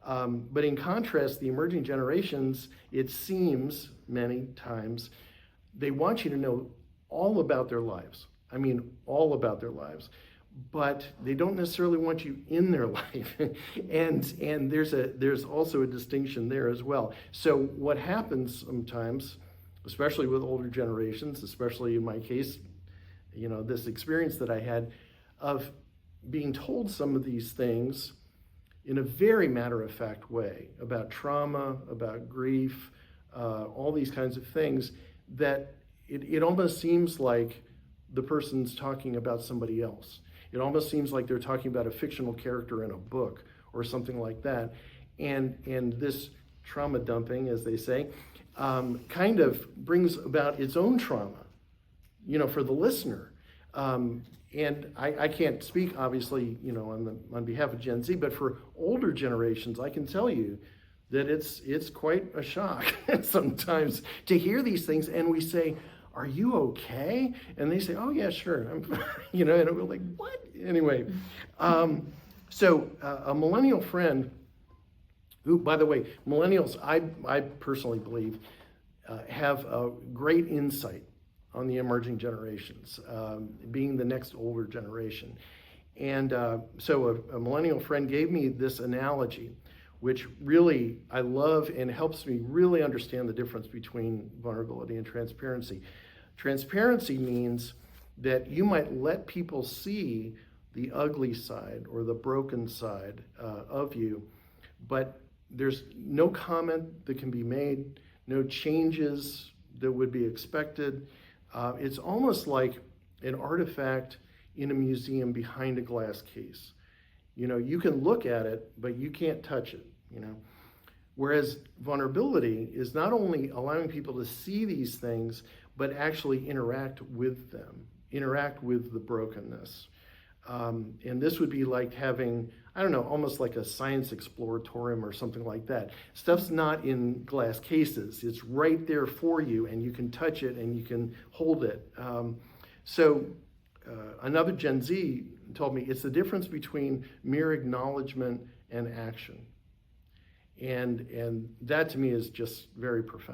But in contrast, the emerging generations, it seems many times, they want you to know all about their lives. I mean, all about their lives. But they don't necessarily want you in their life. and there's also a distinction there as well. So what happens sometimes, especially with older generations, especially in my case, this experience that I had of being told some of these things in a very matter-of-fact way about trauma, about grief, all these kinds of things, that it almost seems like the person's talking about somebody else. It almost seems like they're talking about a fictional character in a book or something like that. And this trauma dumping, as they say, kind of brings about its own trauma, for the listener. And I can't speak, obviously, on behalf of Gen Z, but for older generations, I can tell you that it's quite a shock sometimes to hear these things, and we say, "Are you okay?" And they say, "Oh yeah, sure, I'm fine." And we're like, "What?" Anyway, so a millennial friend, who, by the way, millennials, I personally believe, have a great insight on the emerging generations, being the next older generation. And so a millennial friend gave me this analogy, which really I love and helps me really understand the difference between vulnerability and transparency. Transparency means that you might let people see the ugly side or the broken side of you, but there's no comment that can be made, no changes that would be expected. It's almost like an artifact in a museum behind a glass case. You can look at it, but you can't touch it, Whereas vulnerability is not only allowing people to see these things, but actually interact with them, interact with the brokenness. And this would be like having, I don't know, almost like a science exploratorium or something like that. Stuff's not in glass cases. It's right there for you, and you can touch it and you can hold it. So another Gen Z told me it's the difference between mere acknowledgement and action. And that to me is just very profound.